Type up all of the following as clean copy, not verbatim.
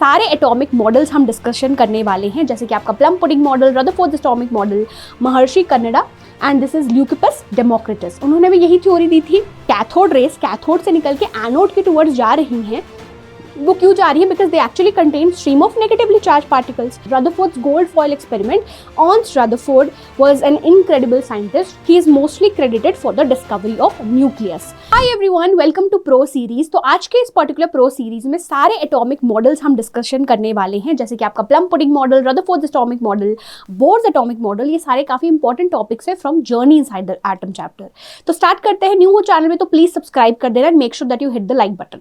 सारे atomic models हम discussion करने वाले हैं, जैसे कि आपका plum pudding model, Rutherford atomic model, Maharshi Kanada and this is Leucippus Democritus. उन्होंने भी यही थ्योरी दी थी। कैथोड रेस कैथोड से निकल के एनोड के टुवर्ड्स जा रही हैं। वो क्यों जा रही है? Because they actually contain stream of negatively charge particles. Rutherford's gold foil experiment, once Rutherford was an incredible scientist. He is mostly credited for the discovery of nucleus. Hi everyone, welcome to Pro Series. तो आज के इस particular pro series में सारे atomic models हम discussion करने वाले हैं, जैसे कि आपका plum pudding model, Rutherford atomic model, bourse atomic model. ये सारे काफी इंपॉर्टेंट टॉपिक्स है from journey inside the atom chapter. तो स्टार्ट करते हैं। न्यू हो चैनल में तो प्लीज सब्सक्राइब कर देना and make sure that you hit the like button.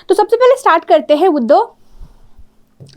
तो सबसे पहले स्टार्ट करते हैं with the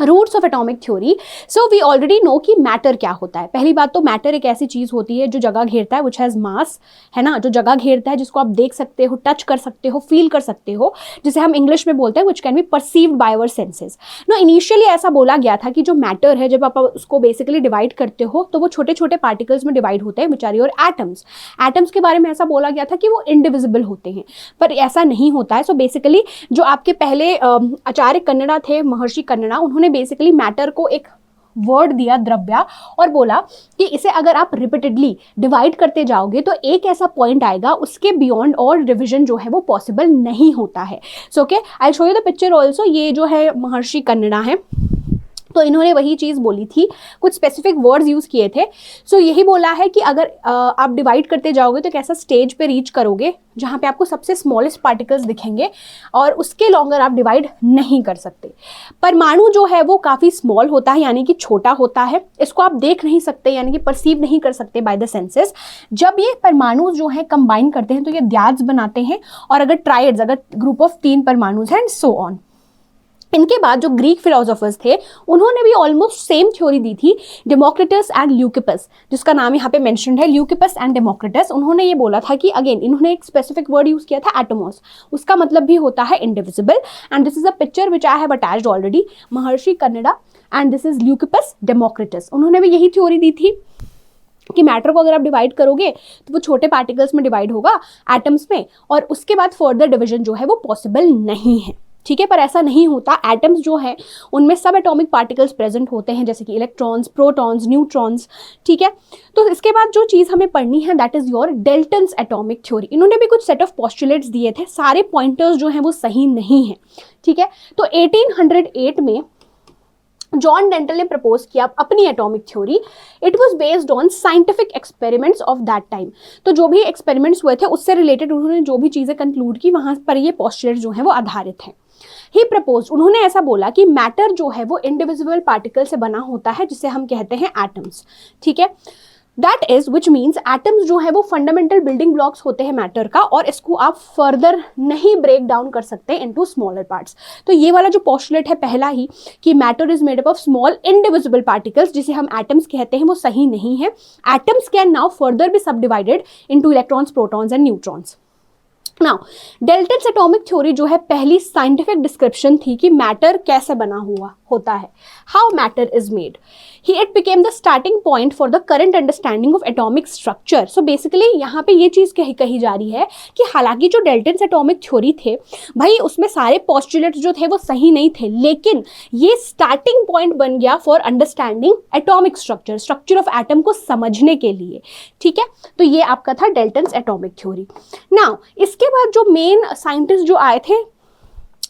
roots of atomic theory. So we already know कि मैटर क्या होता है। पहली बात तो मैटर एक ऐसी चीज होती है जो जगह घेरता है, विच हैज मास, है ना, जो जगह घेरता है, जिसको आप देख सकते हो, टच कर सकते हो, फील कर सकते हो, जिसे हम इंग्लिश में बोलते हैं which can be perceived by our senses. No, initially ऐसा बोला गया था कि जो मैटर है, जब आप उसको बेसिकली डिवाइड करते हो तो वो छोटे छोटे पार्टिकल्स में डिवाइड होते हैं, which are your atoms. Atoms के बारे में ऐसा बोला गया था कि वो इंडिविजिबल होते हैं, पर ऐसा नहीं होता है। सो बेसिकली जो आपके पहले आचार्य कन्नडा थे, महर्षि कन्नडा, उन्होंने बेसिकली मैटर को एक वर्ड दिया, द्रव्य, और बोला कि इसे अगर आप रिपीटेडली डिवाइड करते जाओगे तो एक ऐसा पॉइंट आएगा, उसके बियॉन्ड और डिवीजन जो है वो पॉसिबल नहीं होता है। So okay, I show you the picture also. ये जो है महर्षि कन्नडा है, तो इन्होंने वही चीज़ बोली थी, कुछ स्पेसिफिक वर्ड्स यूज़ किए थे। सो यही बोला है कि अगर आप डिवाइड करते जाओगे तो एक ऐसा स्टेज पे रीच करोगे जहाँ पे आपको सबसे स्मॉलेस्ट पार्टिकल्स दिखेंगे और उसके लॉन्गर आप डिवाइड नहीं कर सकते। परमाणु जो है वो काफ़ी स्मॉल होता है, यानी कि छोटा होता है। इसको आप देख नहीं सकते, यानी कि परसीव नहीं कर सकते बाय द सेंसेस। जब ये परमाणु जो है कंबाइन करते हैं तो ये द्याज बनाते हैं, और अगर ट्राइड्स, अगर ग्रुप ऑफ 3 परमाणु हैं, एंड सो ऑन। इनके बाद जो ग्रीक फिलोसोफर्स थे उन्होंने भी ऑलमोस्ट सेम थ्योरी दी थी, डेमोक्रिटस एंड ल्यूकिपस, जिसका नाम यहाँ पे मेंशन्ड है, ल्यूकिपस एंड डेमोक्रिटस। उन्होंने ये बोला था कि अगेन इन्होंने एक स्पेसिफिक वर्ड यूज किया था, एटोमोस। उसका मतलब भी होता है indivisible, and this is a picture which I have attached already, Maharshi Kanada and this is Leucippus Democritus. उन्होंने भी यही थ्योरी दी थी कि मैटर को अगर आप डिवाइड करोगे तो वो छोटे पार्टिकल्स में डिवाइड होगा, एटम्स में, और उसके बाद फर्दर डिवीजन जो है वो पॉसिबल नहीं है। ठीक है, पर ऐसा नहीं होता। एटम्स जो है उनमें सब एटॉमिक पार्टिकल्स प्रेजेंट होते हैं, जैसे कि इलेक्ट्रॉन्स, प्रोटॉन्स, न्यूट्रॉन्स। ठीक है, तो इसके बाद जो चीज़ हमें पढ़नी है that is your Dalton's atomic theory. इन्होंने भी कुछ सेट ऑफ पोस्टुलेट्स दिए थे, सारे पॉइंटर्स जो हैं वो सही नहीं है। ठीक है, तो 1808 में जॉन डेंटल ने प्रपोज किया अपनी atomic theory. It was based on scientific experiments of that time. तो जो भी एक्सपेरिमेंट्स हुए थे उससे रिलेटेड उन्होंने जो भी चीज़ें कंक्लूड की, वहाँ पर ये पोस्टुलेट्स जो हैं वो आधारित हैं। ही प्रपोज, उन्होंने ऐसा बोला कि मैटर जो है वो इंडिविजुअल पार्टिकल से बना होता है, जिसे हम कहते हैं एटम्स। ठीक है, that is which means atoms जो है वो फंडामेंटल बिल्डिंग ब्लॉक्स होते हैं मैटर का, और इसको आप फर्दर नहीं ब्रेक डाउन कर सकते इनटू स्मॉलर पार्ट्स। तो ये वाला जो पोस्टुलेट है पहला ही, कि matter is made up of small indivisible particles, जिसे हम एटम्स कहते हैं, वो सही नहीं है। Atoms can now further be subdivided into electrons, protons and neutrons. Now Dalton's atomic theory जो है पहली साइंटिफिक डिस्क्रिप्शन थी कि मैटर कैसे बना हुआ होता है, how matter is made. It became the starting point for the current understanding of atomic structure. So basically यहाँ पे ये चीज़ कही जा रही है कि हालांकि जो डेल्टन्स एटॉमिक थ्योरी थे भाई, उसमें सारे पोस्टुलेट्स जो थे वो सही नहीं थे, लेकिन ये स्टार्टिंग पॉइंट बन गया for understanding atomic structure of atom को समझने के लिए। ठीक है, तो ये आपका था डेल्टन्स एटॉमिक थ्योरी। नाउ इसके बाद जो मेन साइंटिस्ट जो आए थे,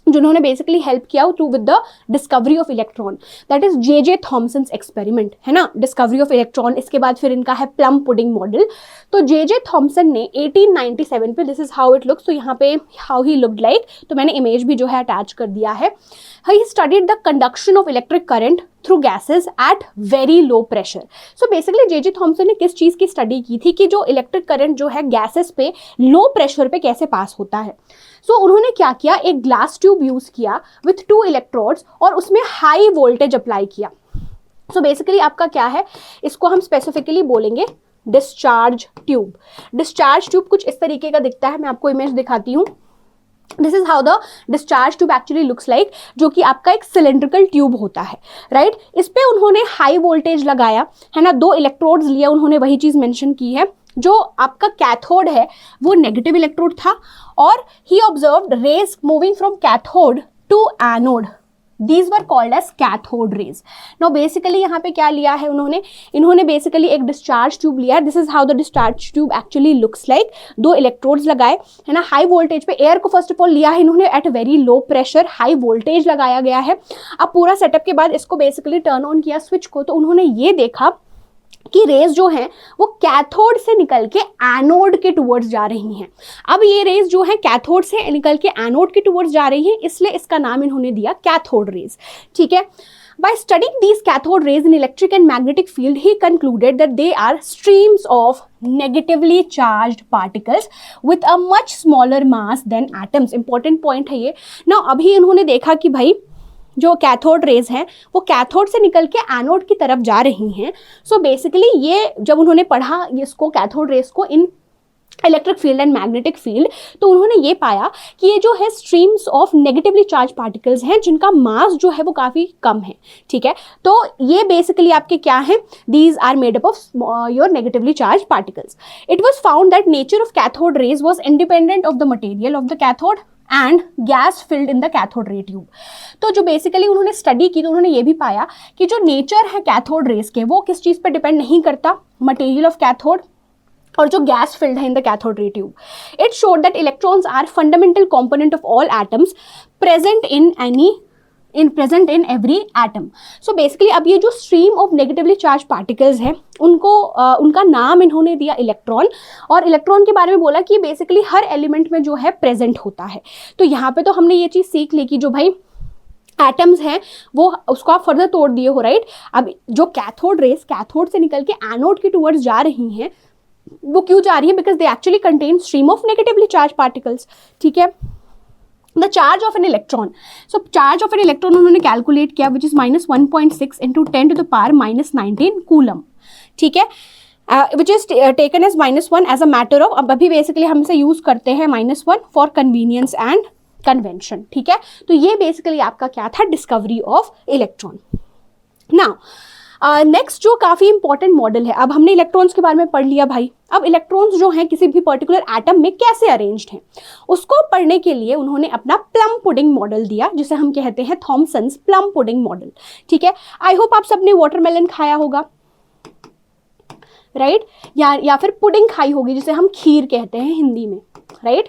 जिन्होंने बेसिकली हेल्प किया to with the discovery of electron, that is J Thomson's experiment, है ना, डिस्कवरी ऑफ इलेक्ट्रॉन। इसके बाद फिर इनका है प्लम पुडिंग मॉडल। तो जे थॉमसन ने 1897 पे, this is how it looks, तो यहाँ पे हाउ ही लुक्ड लाइक, तो मैंने इमेज भी जो है अटैच कर दिया है। He studied the conduction of electric current through gases eight very low pressure. So basically J Thomson ने किस चीज़ की स्टडी की थी कि जो इलेक्ट्रिक करंट जो है गैसेस पे लो प्रेशर पे कैसे पास होता है। सो उन्होंने क्या किया, एक ग्लास ट्यूब यूज किया विथ 2 इलेक्ट्रोड्स और उसमें हाई वोल्टेज अप्लाई किया। सो बेसिकली आपका क्या है, इसको हम स्पेसिफिकली बोलेंगे डिस्चार्ज ट्यूब। डिस्चार्ज ट्यूब कुछ इस तरीके का दिखता है, मैं आपको इमेज दिखाती हूँ। This is how the discharge tube actually looks like, जो कि आपका एक सिलेंड्रिकल ट्यूब होता है, राइट। इस पे उन्होंने हाई वोल्टेज लगाया, है ना, 2 इलेक्ट्रोड्स लिया उन्होंने, वही चीज मेंशन की है। जो आपका कैथोड है वो नेगेटिव इलेक्ट्रोड था, और he observed rays moving from cathode to anode. These were called as cathode rays. Now basically यहाँ पे क्या लिया है इन्होंने basically एक discharge tube लिया है. This is how the discharge tube actually looks like. 2 electrodes लगाए है ना, हाई वोल्टेज पे एयर को फर्स्ट ऑफ ऑल लिया है इन्होंने at very low pressure, high voltage लगाया गया है. अब पूरा सेटअप के बाद इसको बेसिकली टर्न ऑन किया स्विच को, तो उन्होंने ये देखा कि रेज जो हैं वो कैथोड से निकल के एनोड के टुवर्ड्स जा रही हैं. अब ये रेज जो है कैथोड से निकल के एनोड के टुवर्ड्स जा रही हैं, इसलिए इसका नाम इन्होंने दिया कैथोड रेज. ठीक है. By studying these cathode rays in electric and magnetic field, he concluded that they are streams of negatively charged particles with a much smaller mass than atoms. Important point है ये. Now अभी इन्होंने देखा कि भाई जो कैथोड रेज हैं वो कैथोड से निकल के एनोड की तरफ जा रही हैं. सो बेसिकली ये जब उन्होंने पढ़ा इसको कैथोड रेज को इन electric field and magnetic field, तो उन्होंने ये पाया कि ये जो है streams of negatively charge particles हैं जिनका मास जो है वो काफ़ी कम है. ठीक है. तो ये बेसिकली आपके क्या हैं, these are made up of your negatively charge particles. It was found that nature of cathode rays was independent of the material of the cathode and gas filled in the cathode ray tube. तो जो basically उन्होंने study की तो उन्होंने ये भी पाया कि जो नेचर है कैथोड रेज के वो किस चीज़ पर डिपेंड नहीं करता, मटेरियल ऑफ कैथोड और जो गैस फिल्ड है in the cathode ray tube. It showed that electrons are fundamental component of all atoms present in every atom. So basically अब ये जो stream of negatively charge particles हैं उनको उनका नाम इन्होंने दिया इलेक्ट्रॉन, और इलेक्ट्रॉन के बारे में बोला कि बेसिकली हर एलिमेंट में जो है प्रेजेंट होता है. तो यहाँ पे तो हमने ये चीज़ सीख ली कि जो भाई एटम्स हैं वो उसको आप फर्दर तोड़ दिए हो, राइट. अब जो कैथोड रेस कैथोड से निकल के एनोड के टुवर्ड्स जा रही हैं वो क्यों जा रही है, because they actually contain stream of negatively charge particles. ठीक है. The charge of an electron, so charge of an electron उन्होंने कैलकुलेट किया विच इज -1.6 इंटू 10⁻⁻⁹ कूलम. ठीक है. Which is taken as -1 as a matter of, अब अभी basically हम इसे यूज करते हैं -1 फॉर कन्वीनियंस एंड कन्वेंशन. ठीक है. तो ये बेसिकली आपका क्या था, discovery of electron. Now next जो काफ़ी इंपॉर्टेंट मॉडल है, अब हमने इलेक्ट्रॉन्स के बारे में पढ़ लिया भाई. अब इलेक्ट्रॉन्स जो हैं किसी भी पर्टिकुलर एटम में कैसे अरेंज्ड हैं उसको पढ़ने के लिए उन्होंने अपना प्लम पुडिंग मॉडल दिया, जिसे हम कहते हैं थॉमसन्स प्लम पुडिंग मॉडल. ठीक है. आई होप आप सबने वाटरमेलन खाया होगा, राइट. या फिर पुडिंग खाई होगी जिसे हम खीर कहते हैं हिंदी में, राइट.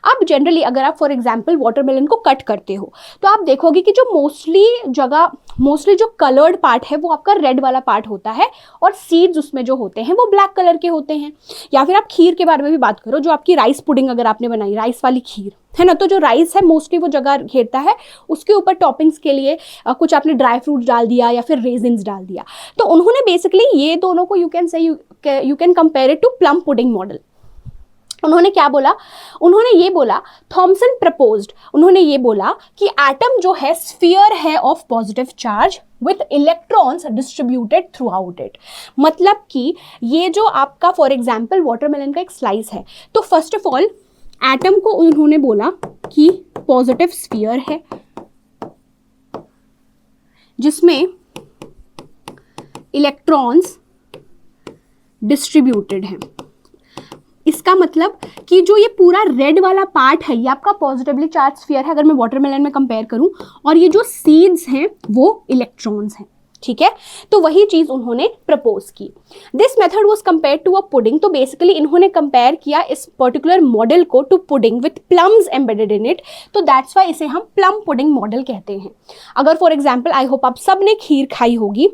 अब जनरली अगर आप फॉर एग्जांपल वाटरमेलन को कट करते हो तो आप देखोगे कि जो मोस्टली जो कलर्ड पार्ट है वो आपका रेड वाला पार्ट होता है और सीड्स उसमें जो होते हैं वो ब्लैक कलर के होते हैं. या फिर आप खीर के बारे में भी बात करो, जो आपकी राइस पुडिंग अगर आपने बनाई, राइस वाली खीर है ना, तो जो राइस है मोस्टली वो जगह घेरता है, उसके ऊपर टॉपिंग्स के लिए कुछ आपने ड्राई फ्रूट्स डाल दिया या फिर रेजिन्स डाल दिया. तो उन्होंने बेसिकली ये दोनों को you can compare it to plum pudding model. उन्होंने क्या बोला, उन्होंने ये बोला, थॉमसन प्रपोज्ड, उन्होंने ये बोला कि एटम जो है स्फीयर है of positive charge with electrons distributed through out it. मतलब कि ये जो आपका फॉर एग्जाम्पल वाटरमेलन का एक स्लाइस है, तो फर्स्ट ऑफ ऑल एटम को उन्होंने बोला कि पॉजिटिव स्फीयर है जिसमें इलेक्ट्रॉन्स डिस्ट्रीब्यूटेड हैं. इसका मतलब कि जो ये पूरा रेड वाला पार्ट है ये आपका पॉजिटिवली चार्ज स्फीयर है अगर मैं वाटरमेलन में कंपेयर करूं, और ये जो सीड्स हैं वो इलेक्ट्रॉन्स हैं. ठीक है. तो वही चीज उन्होंने प्रपोज की. This method was compared to a pudding. तो बेसिकली इन्होंने कंपेयर किया इस पर्टिकुलर मॉडल को to pudding with plums embedded in it. तो दैट्स वाई इसे हम प्लम पुडिंग मॉडल कहते हैं. अगर फॉर एग्जाम्पल आई होप आप सब ने खीर खाई होगी,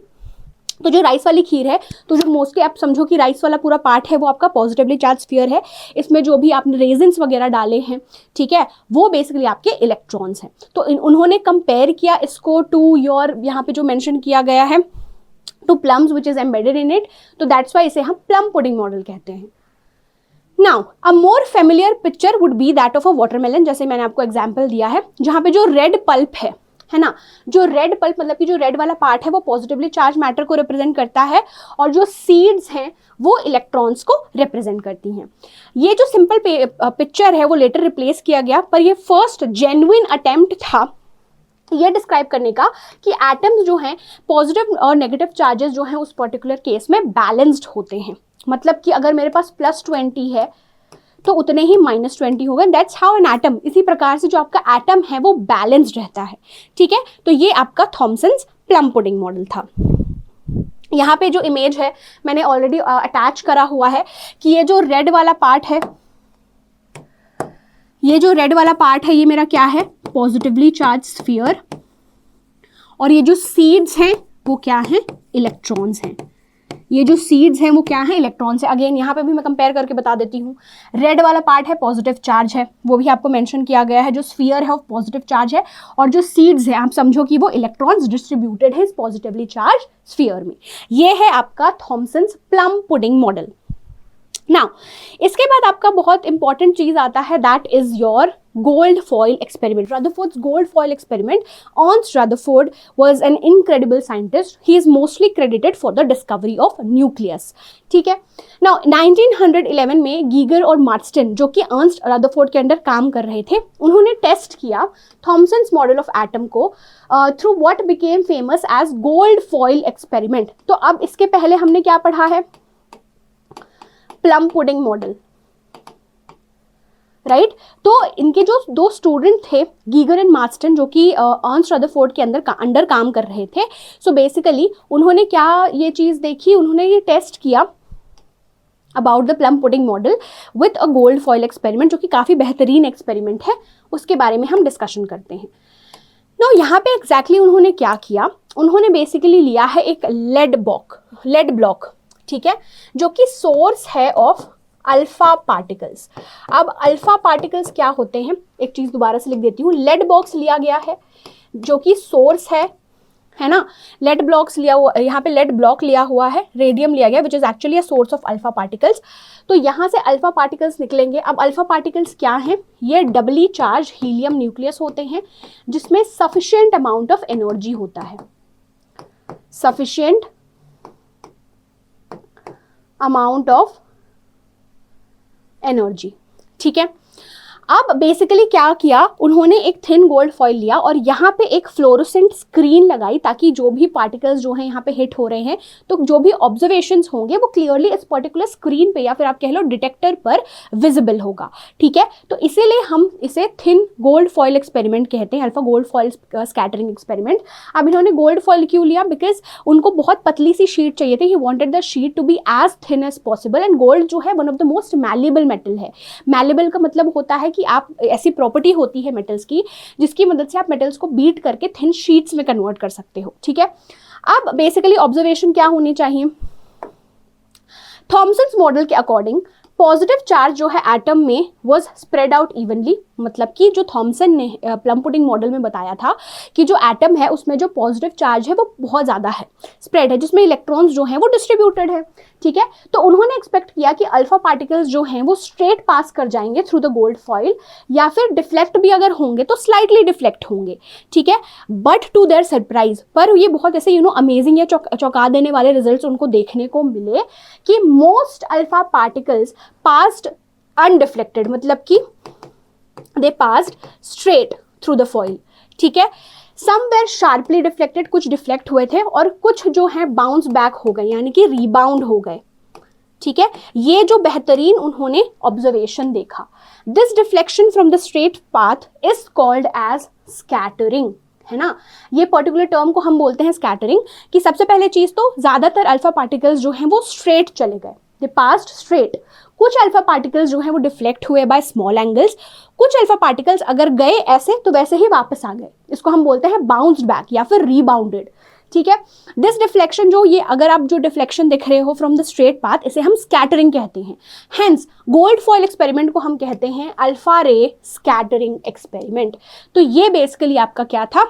तो जो राइस वाली खीर है, तो जो मोस्टली आप समझो कि राइस वाला पूरा पार्ट है वो आपका पॉजिटिवली चार्ज स्फीयर है, इसमें जो भी आपने रेजिन्स वगैरह डाले हैं, ठीक है, वो बेसिकली आपके इलेक्ट्रॉन्स हैं. तो उन्होंने कंपेयर किया इसको टू योर, यहाँ पे जो मेंशन किया गया है, to plums which is embedded in it. तो दैट्स वाई इसे हम प्लम पुडिंग मॉडल कहते हैं. Now a more familiar picture would be that of a watermelon. जैसे मैंने आपको एग्जाम्पल दिया है, जहाँ पे जो रेड पल्प है ना, जो रेड पल्प मतलब कि जो रेड वाला पार्ट है वो पॉजिटिवली चार्ज मैटर को रिप्रेजेंट करता है, और जो सीड्स हैं वो इलेक्ट्रॉन्स को रिप्रेजेंट करती हैं. ये जो सिंपल पिक्चर है वो लेटर रिप्लेस किया गया, पर ये फर्स्ट जेन्युइन अटेम्प्ट था ये डिस्क्राइब करने का कि एटम्स जो हैं पॉजिटिव और नेगेटिव चार्जेस जो हैं उस पर्टिकुलर केस में बैलेंस्ड होते हैं. मतलब कि अगर मेरे पास +20 है तो उतने ही -20 होगा। दैट्स हाउ एन एटम, इसी प्रकार से जो आपका एटम है वो बैलेंस्ड रहता है। ठीक है, तो ये आपका थॉमसन्स प्लम पुडिंग मॉडल था। यहाँ पे जो इमेज है मैंने ऑलरेडी अटैच करा हुआ है कि ये जो रेड वाला पार्ट है, ये मेरा क्या है, पॉजिटिवली चार्ज स्फीयर, और ये जो सीड्स हैं वो क्या हैं, इलेक्ट्रॉन्स हैं। ये जो सीड्स हैं वो क्या है, इलेक्ट्रॉन्स है। अगेन यहाँ पे भी मैं कंपेयर करके बता देती हूँ। रेड वाला पार्ट है पॉजिटिव चार्ज है, वो भी आपको मेंशन किया गया है, जो स्फीयर है वो पॉजिटिव चार्ज है, और जो सीड्स है आप समझो कि वो इलेक्ट्रॉन्स डिस्ट्रीब्यूटेड है इस पॉजिटिवली चार्ज स्फीयर में। ये है आपका Thomson's plum pudding model. Now इसके बाद आपका बहुत इंपॉर्टेंट चीज आता है, that is your gold foil experiment. Rutherford's gold foil experiment. Ernst Rutherford was an incredible scientist. He is mostly credited for the discovery of nucleus. ठीक है, now 1911 में गीगर और मार्स्टन जो कि अर्न्स्ट रदरफोर्ड के अंडर काम कर रहे थे, उन्होंने टेस्ट किया थॉमसन्स मॉडल ऑफ एटम को through what became famous as gold foil experiment. तो अब इसके पहले हमने क्या पढ़ा है, प्लम पुडिंग मॉडल, राइट। तो इनके जो दो स्टूडेंट थे गीगर एंड मार्स्टन जो कि अर्न्स्ट रदरफोर्ड के अंडर काम कर रहे थे, सो बेसिकली उन्होंने क्या ये चीज़ देखी, उन्होंने ये टेस्ट किया about the plum pudding model with a gold foil experiment, जो कि काफ़ी बेहतरीन एक्सपेरिमेंट है, उसके बारे में हम डिस्कशन करते हैं। नो यहाँ पे एग्जैक्टली उन्होंने क्या किया, उन्होंने बेसिकली लिया है एक लेड ब्लॉक, ठीक है, जो कि सोर्स है ऑफ अल्फा पार्टिकल्स। अब अल्फा पार्टिकल्स क्या होते हैं, एक चीज दोबारा से लिख देती हूँ। लेड बॉक्स लिया गया है जो कि सोर्स है ना, लेड ब्लॉक्स लिया हुआ, यहाँ पे लेड ब्लॉक लिया हुआ है, रेडियम लिया गया which is actually a source of alpha particles. तो यहाँ से अल्फा पार्टिकल्स निकलेंगे। अब अल्फा पार्टिकल्स क्या हैं, ये डबली चार्ज हीलियम न्यूक्लियस होते हैं जिसमें सफिशिएंट अमाउंट ऑफ एनर्जी होता है, सफिशिएंट अमाउंट ऑफ एनर्जी। ठीक है, अब बेसिकली क्या किया, उन्होंने एक थिन गोल्ड फॉइल लिया और यहाँ पे एक फ्लोरोसेंट स्क्रीन लगाई ताकि जो भी पार्टिकल्स जो हैं यहाँ पे हिट हो रहे हैं तो जो भी ऑब्जर्वेशंस होंगे वो क्लियरली इस पर्टिकुलर स्क्रीन पे या फिर आप कह लो डिटेक्टर पर विजिबल होगा। ठीक है, तो इसीलिए हम इसे थिन गोल्ड फॉइल एक्सपेरिमेंट कहते हैं, alpha gold foil scattering experiment. अब इन्होंने गोल्ड फॉइल क्यों लिया, बिकॉज उनको बहुत पतली सी शीट चाहिए थी। He wanted the sheet to be as thin as possible, and gold जो है one of the most malleable metal है। मैलेबल का मतलब होता है कि आप ऐसी प्रॉपर्टी होती है मेटल्स की जिसकी मदद से आप मेटल्स को बीट करके थिन शीट्स में कन्वर्ट कर सकते हो। ठीक है, अब बेसिकली ऑब्जर्वेशन क्या होनी चाहिए, थॉमसन्स मॉडल के अकॉर्डिंग पॉजिटिव चार्ज जो है एटम में वाज स्प्रेड आउट इवनली, मतलब कि जो थॉमसन ने प्लम पुडिंग मॉडल में बताया था कि जो एटम है उसमें जो पॉजिटिव चार्ज है वो बहुत ज़्यादा है, स्प्रेड है, जिसमें इलेक्ट्रॉन्स जो हैं वो डिस्ट्रीब्यूटेड है। ठीक है, तो उन्होंने एक्सपेक्ट किया कि अल्फा पार्टिकल्स जो हैं वो स्ट्रेट पास कर जाएंगे थ्रू द गोल्ड फॉइल, या फिर डिफ्लेक्ट भी अगर होंगे तो स्लाइटली डिफ्लेक्ट होंगे। ठीक है, बट टू देयर सरप्राइज, पर ये बहुत ऐसे अमेजिंग या चौंका देने वाले रिजल्ट्स उनको देखने को मिले कि most alpha particles passed undeflected, मतलब कि they passed straight through the foil। ठीक है, some were sharply deflected, कुछ डिफ्लेक्ट हुए थे और कुछ जो है बाउंस बैक हो गए, यानी कि रीबाउंड हो गए। ठीक है, ये जो बेहतरीन उन्होंने ऑब्जर्वेशन देखा, this deflection from the straight path is called as scattering, है ना। ये पर्टिकुलर टर्म को हम बोलते हैं स्कैटरिंग, कि सबसे पहले चीज तो ज्यादातर अल्फा पार्टिकल्स जो हैं वो स्ट्रेट चले गए, दे पास्ड स्ट्रेट। कुछ अल्फा पार्टिकल्स जो हैं वो डिफ्लेक्ट हुए बाय स्मॉल एंगल्स, कुछ अल्फा पार्टिकल्स अगर गए ऐसे तो वैसे ही वापस आ गए, इसको हम बोलते हैं बाउंस्ड बैक या फिर रीबाउंडेड। ठीक है, दिस डिफ्लेक्शन जो ये अगर आप जो डिफ्लेक्शन देख रहे हो फ्रॉम द स्ट्रेट पाथ, इसे हम स्कैटरिंग कहते हैं। हेंस गोल्ड फॉइल एक्सपेरिमेंट को हम कहते हैं अल्फा रे स्कैटरिंग एक्सपेरिमेंट। तो ये बेसिकली आपका क्या था,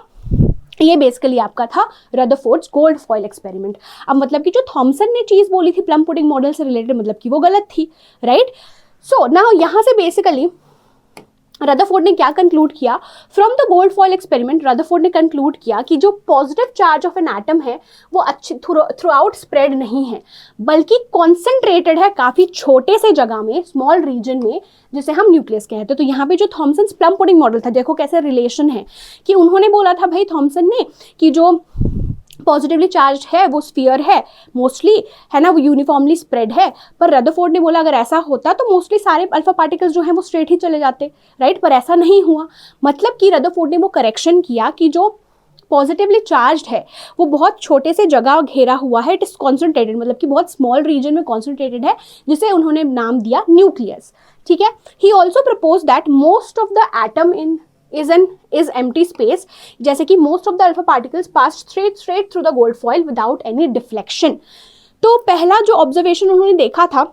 ये बेसिकली आपका था रदरफोर्ड्स गोल्ड फॉइल एक्सपेरिमेंट। अब मतलब कि जो थॉमसन ने चीज़ बोली थी प्लम पुडिंग मॉडल से रिलेटेड, मतलब कि वो गलत थी, राइट। सो नाउ यहाँ से बेसिकली रदरफोर्ड ने क्या कंक्लूड किया, from the gold foil experiment Rutherford ने कंक्लूड किया कि जो positive charge of an atom है वो अच्छी थ्रू आउट स्प्रेड नहीं है, बल्कि कॉन्सेंट्रेटेड है काफ़ी छोटे से जगह में, स्मॉल रीजन में, जिसे हम न्यूक्लियस कहते हैं। तो यहाँ पे जो थॉमसन्स प्लम पुडिंग मॉडल था, देखो कैसे रिलेशन है कि उन्होंने बोला था भाई थॉमसन ने कि जो पॉजिटिवली चार्ज है, वो स्फीयर है मोस्टली, है ना, वो यूनिफॉर्मली स्प्रेड है। पर रदरफोर्ड ने बोला अगर ऐसा होता तो मोस्टली सारे अल्फा पार्टिकल्स जो हैं वो स्ट्रेट ही चले जाते, राइट, पर ऐसा नहीं हुआ। मतलब कि रदरफोर्ड ने वो करेक्शन किया कि जो पॉजिटिवली चार्ज है वो बहुत छोटे से जगह घेरा हुआ है, इट इज कॉन्सेंट्रेटेड, मतलब कि बहुत स्मॉल रीजन में कॉन्सेंट्रेटेड है, जिसे उन्होंने नाम दिया न्यूक्लियस। ठीक है, he also propose that most of the atom in is empty space, जैसे कि most of the alpha particles pass straight through the gold foil without any deflection। तो पहला जो ऑब्जर्वेशन उन्होंने देखा था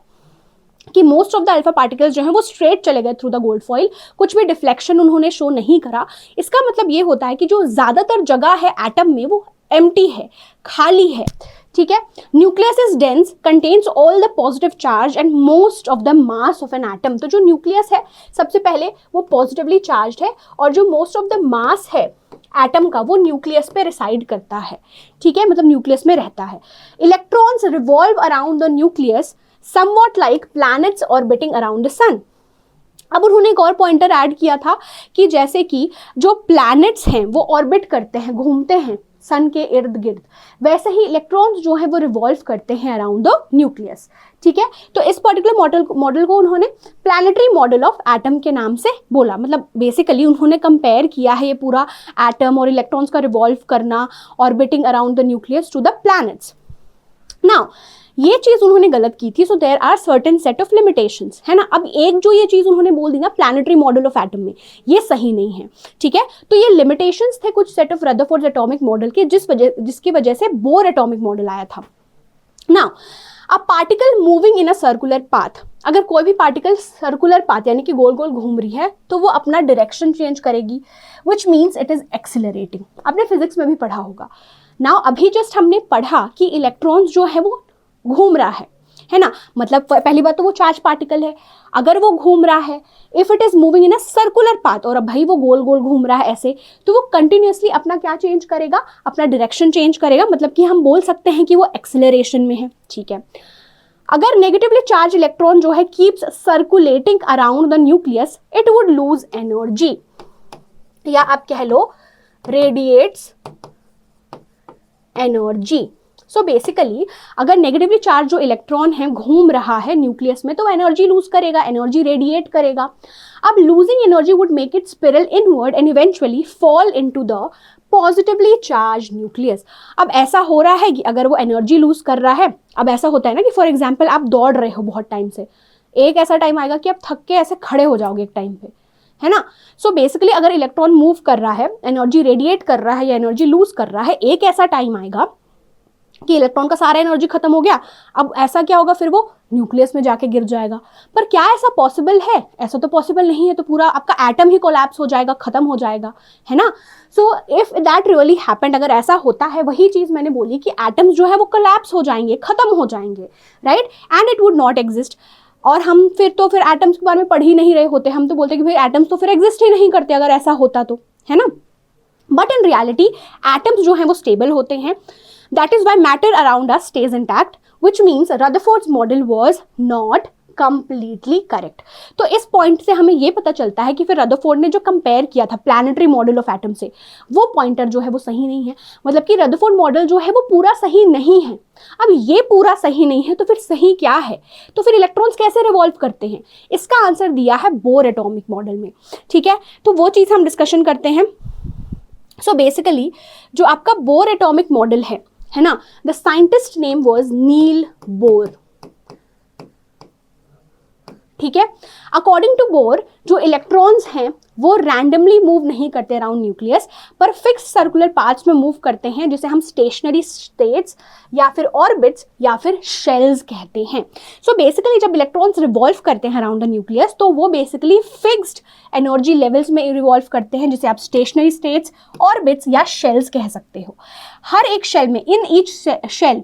कि most of the alpha particles जो हैं वो स्ट्रेट चले गए थ्रू द गोल्ड फॉइल, कुछ भी डिफ्लेक्शन उन्होंने शो नहीं करा। इसका मतलब ये होता है कि जो ज़्यादातर जगह है एटम में वो एम्प्टी है, खाली है। ठीक है, nucleus is dense, contains all the positive charge and most of the mass of an atom. तो जो न्यूक्लियस है सबसे पहले वो पॉजिटिवली चार्ज है, और जो मोस्ट ऑफ द मास है एटम का वो न्यूक्लियस पे रिसाइड करता है। ठीक है, मतलब न्यूक्लियस में रहता है। Electrons revolve around the nucleus somewhat like planets orbiting around the sun। अब उन्होंने एक और पॉइंटर ऐड किया था कि जैसे कि जो प्लैनेट्स हैं वो ऑर्बिट करते हैं, घूमते हैं सन के इर्द गिर्द, वैसे ही इलेक्ट्रॉन्स जो है वो रिवॉल्व करते हैं अराउंड द न्यूक्लियस। ठीक है, तो इस पर्टिकुलर मॉडल को उन्होंने प्लैनेटरी मॉडल ऑफ एटम के नाम से बोला। मतलब बेसिकली उन्होंने कंपेयर किया है ये पूरा एटम और इलेक्ट्रॉन्स का रिवॉल्व करना orbiting around the nucleus to the planets. Now ये चीज उन्होंने गलत की थी, so there are certain set of limitations, है ना। अब एक जो ये चीज उन्होंने बोल दी ना प्लैनेटरी मॉडल ऑफ एटम में, ये सही नहीं है। ठीक है, तो ये लिमिटेशंस थे कुछ set of Rutherford atomic model के, जिसकी वजह से बोर एटॉमिक मॉडल आया था। Now a particle moving in a circular path, अगर कोई भी पार्टिकल सर्कुलर पाथ यानी कि गोल गोल घूम रही है तो वो अपना डायरेक्शन चेंज करेगी, which means it is accelerating. आपने फिजिक्स में भी पढ़ा होगा। नाउ अभी जस्ट हमने पढ़ा कि इलेक्ट्रॉन्स जो है वो घूम रहा है ना, मतलब पहली बात तो वो चार्ज पार्टिकल है, अगर वो घूम रहा है, if it is moving in a circular path, और अब भाई वो गोल गोल घूम रहा है ऐसे, तो वो कंटिन्यूअसली अपना क्या चेंज करेगा, अपना डायरेक्शन चेंज करेगा, मतलब कि हम बोल सकते हैं कि वो एक्सेलरेशन में है। ठीक है, अगर नेगेटिवली चार्ज इलेक्ट्रॉन जो है keeps circulating around the nucleus, it would lose energy, या आप कह लो रेडिएट्स एनर्जी। सो बेसिकली अगर नेगेटिवली चार्ज जो इलेक्ट्रॉन है घूम रहा है न्यूक्लियस में तो एनर्जी लूज करेगा, एनर्जी रेडिएट करेगा। अब losing energy would make it spiral inward and eventually fall into the positively charge nucleus. अब ऐसा हो रहा है कि अगर वो एनर्जी लूज कर रहा है, अब ऐसा होता है ना कि फॉर एग्जाम्पल आप दौड़ रहे हो बहुत टाइम से, एक ऐसा टाइम आएगा कि आप थक के ऐसे खड़े हो जाओगे एक टाइम पे, है ना। सो बेसिकली अगर इलेक्ट्रॉन मूव कर रहा है, एनर्जी रेडिएट कर रहा है या एनर्जी लूज कर रहा है, एक ऐसा टाइम आएगा कि इलेक्ट्रॉन का सारा एनर्जी खत्म हो गया। अब ऐसा क्या होगा, फिर वो न्यूक्लियस में जाके गिर जाएगा। पर क्या ऐसा पॉसिबल है? ऐसा तो पॉसिबल नहीं है, तो पूरा आपका एटम ही कोलैप्स हो जाएगा, खत्म हो जाएगा, है ना। So if that really happened, अगर ऐसा होता है, वही चीज मैंने बोली कि एटम्स जो है वो कोलैप्स हो जाएंगे, खत्म हो जाएंगे, right, and it would not exist. और हम फिर एटम्स के बारे में पढ़ ही नहीं रहे होते, हम तो बोलते कि भाई एटम्स तो फिर एग्जिस्ट ही नहीं करते अगर ऐसा होता तो, है ना। बट इन रियलिटी एटम्स जो हैं वो स्टेबल होते हैं। That is why matter around us stays intact, which means Rutherford's model was not completely correct। तो इस पॉइंट से हमें ये पता चलता है कि फिर रदरफोर्ड ने जो कंपेयर किया था प्लैनेटरी मॉडल ऑफ एटम से, वो पॉइंटर जो है वो सही नहीं है। मतलब कि रदरफोर्ड मॉडल जो है वो पूरा सही नहीं है। अब ये पूरा सही नहीं है तो फिर सही क्या है? तो फिर इलेक्ट्रॉन्स कैसे रिवॉल्व करते हैं? इसका आंसर दिया है बोर एटॉमिक मॉडल में। ठीक है, तो वो चीज़ हम डिस्कशन करते हैं। सो बेसिकली जो आपका बोर एटॉमिक मॉडल है ना, the scientist name was Niels Bohr. ठीक है, अकॉर्डिंग टू बोर जो इलेक्ट्रॉन्स हैं वो रैंडमली मूव नहीं करते अराउंड न्यूक्लियस, पर फिक्स सर्कुलर पाथ्स में मूव करते हैं, जिसे हम स्टेशनरी स्टेट्स या फिर ऑर्बिट्स या फिर शेल्स कहते हैं। सो बेसिकली जब इलेक्ट्रॉन्स रिवॉल्व करते हैं अराउंड द न्यूक्लियस तो वो बेसिकली फिक्स्ड एनर्जी लेवल्स में रिवॉल्व करते हैं, जिसे आप स्टेशनरी स्टेट्स, ऑर्बिट्स या शेल्स कह सकते हो। हर एक शेल में, in each shell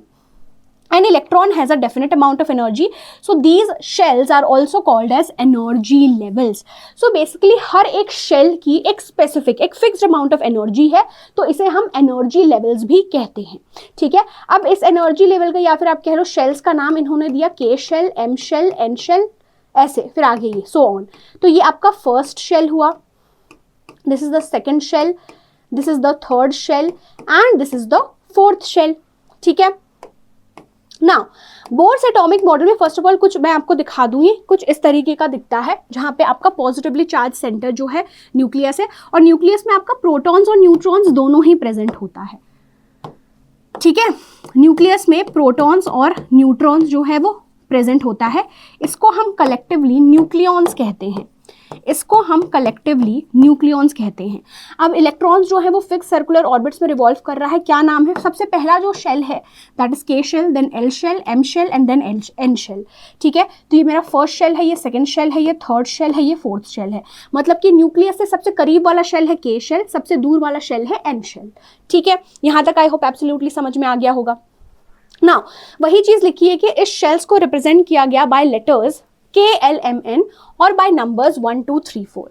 an electron has a definite amount of energy, so these shells are also called as energy levels। so basically हर एक shell की एक specific, एक fixed amount of energy है, तो इसे हम energy levels भी कहते हैं। ठीक है, अब इस energy level का या फिर आप कह लो shells का नाम इन्होंने दिया K shell, M shell, N shell, ऐसे फिर आगे ये so on। तो ये आपका first shell हुआ, this is the second shell, this is the third shell and this is the fourth shell, ठीक है। नाउ बोर्स एटॉमिक मॉडल में फर्स्ट ऑफ ऑल कुछ मैं आपको दिखा दूंगी, कुछ इस तरीके का दिखता है, जहां पे आपका पॉजिटिवली चार्ज सेंटर जो है न्यूक्लियस है, और न्यूक्लियस में आपका प्रोटॉन्स और न्यूट्रॉन्स दोनों ही प्रेजेंट होता है, ठीक है। न्यूक्लियस में प्रोटॉन्स और न्यूट्रॉन्स जो है वो प्रेजेंट होता है। इसको हम कलेक्टिवली न्यूक्लियॉन्स कहते हैं, इसको हम कलेक्टिवली न्यूक्लियॉन्स कहते हैं। अब इलेक्ट्रॉन्स जो है वो फिक्स सर्कुलर ऑर्बिट्स में रिवॉल्व कर रहा है। क्या नाम है? सबसे पहला जो शेल है that is K shell, then L shell, M shell and then N shell, ठीक है। तो ये मेरा फर्स्ट शेल है, ये सेकंड शेल है, ये थर्ड शेल है, ये फोर्थ शेल है। मतलब कि न्यूक्लियस से सबसे करीब वाला शेल है के शेल, सबसे दूर वाला शेल है एन शेल, ठीक है। यहाँ तक आई होप एब्सोल्युटली समझ में आ गया होगा। नाउ वही चीज लिखी है कि इस शेल्स को रिप्रेजेंट किया गया बाय लेटर्स KLMN और by numbers 1 2 3 4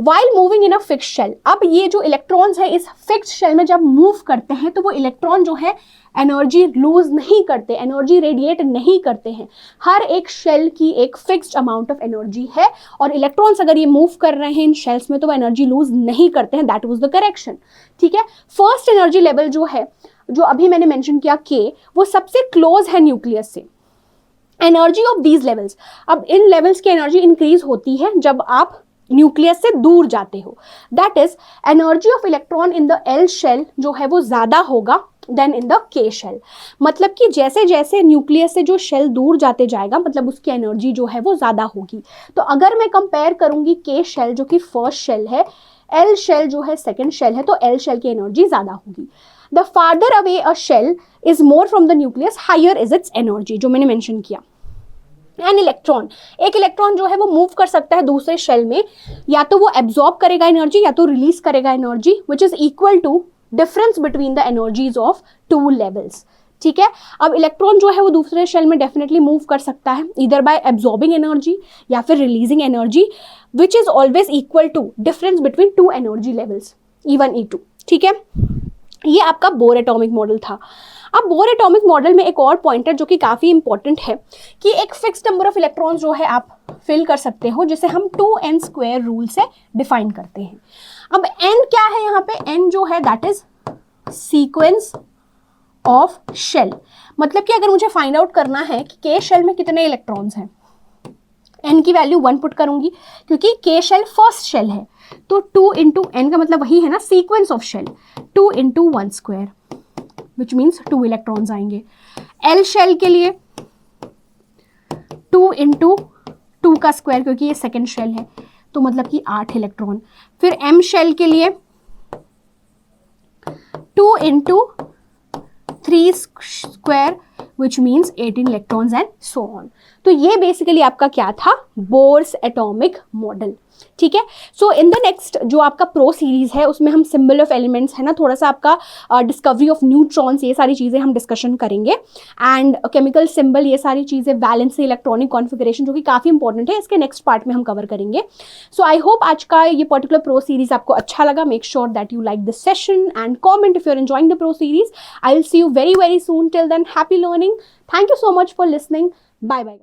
while moving in a fix shell. अब ये जो इलेक्ट्रॉन्स है इस फिक्स शेल में जब मूव करते हैं तो वो इलेक्ट्रॉन जो है एनर्जी लूज नहीं करते, एनर्जी रेडिएट नहीं करते हैं। हर एक शेल की एक फिक्स्ड अमाउंट ऑफ एनर्जी है, और इलेक्ट्रॉन्स अगर ये मूव कर रहे हैं इन शेल्स में तो वो एनर्जी लूज नहीं करते हैं। दैट वाज द करेक्शन, ठीक है। फर्स्ट एनर्जी लेवल जो है, जो अभी मैंने मेंशन किया K, वो सबसे क्लोज है न्यूक्लियस से। एनर्जी ऑफ दीज लेवल्स, अब इन लेवल्स की एनर्जी इंक्रीज होती है जब आप न्यूक्लियस से दूर जाते हो। That is energy of electron in the L shell जो है वो ज्यादा होगा than in the K shell. मतलब कि जैसे जैसे न्यूक्लियस से जो शेल दूर जाते जाएगा, मतलब उसकी एनर्जी जो है वो ज्यादा होगी। तो अगर मैं कंपेयर करूंगी के शेल जो कि फर्स्ट शेल है, एल शेल जो है सेकेंड शेल है, तो एल शेल की एनर्जी ज्यादा होगी। The farther away a shell is more from the nucleus higher is its energy, जो मैंने मेंशन किया। एन इलेक्ट्रॉन, एक इलेक्ट्रॉन जो है वो मूव कर सकता है दूसरे शेल में, या तो वो एब्जॉर्ब करेगा एनर्जी या तो रिलीज करेगा energy, which is equal to difference between the energies of two levels, ठीक है। अब इलेक्ट्रॉन जो है वो दूसरे शेल में डेफिनेटली मूव कर सकता है, इधर बाय एब्जॉर्बिंग एनर्जी या फिर releasing energy, which is always equal to difference between two energy levels E1 E2, ठीक है। ये आपका बोर एटॉमिक मॉडल था। अब बोर एटॉमिक मॉडल में एक और पॉइंटर जो कि काफ़ी इंपॉर्टेंट है कि एक फिक्स नंबर ऑफ इलेक्ट्रॉन्स जो है आप फिल कर सकते हो, जिसे हम 2n² रूल से डिफाइन करते हैं। अब n क्या है यहाँ पे? n जो है that is sequence of shell. मतलब कि अगर मुझे फाइंड आउट करना है कि के शेल में कितने इलेक्ट्रॉन्स हैं, n की वैल्यू 1 पुट करूंगी क्योंकि के शेल फर्स्ट शेल है, तो 2 इंटू n का मतलब वही है ना, sequence of shell, 2 into 1² which means 2 electrons आएंगे। एल शेल के लिए 2 इंटू 2 का स्क्वायर क्योंकि ये सेकेंड शेल है, तो मतलब कि 8 इलेक्ट्रॉन। फिर एम शेल के लिए 2 into 3 square which means 18 electrons and so on. तो ये बेसिकली आपका क्या था? बोर्स एटॉमिक मॉडल, ठीक है। सो इन द नेक्स्ट जो आपका प्रो सीरीज है उसमें हम सिंबल ऑफ एलिमेंट्स है ना, थोड़ा सा आपका डिस्कवरी ऑफ न्यूट्रॉन्स, ये सारी चीज़ें हम डिस्कशन करेंगे, एंड केमिकल सिंबल, ये सारी चीज़ें, वैलेंस इलेक्ट्रॉनिक कॉन्फ़िगरेशन जो कि काफ़ी इंपॉर्टेंट है, इसके नेक्स्ट पार्ट में हम कवर करेंगे। सो आई होप आज का ये पर्टिकुलर प्रो सीरीज आपको अच्छा लगा। Make sure that you like this session and comment if you are enjoying the pro series. I will see you very very soon. Till then happy learning. Thank you so much for listening. Bye bye.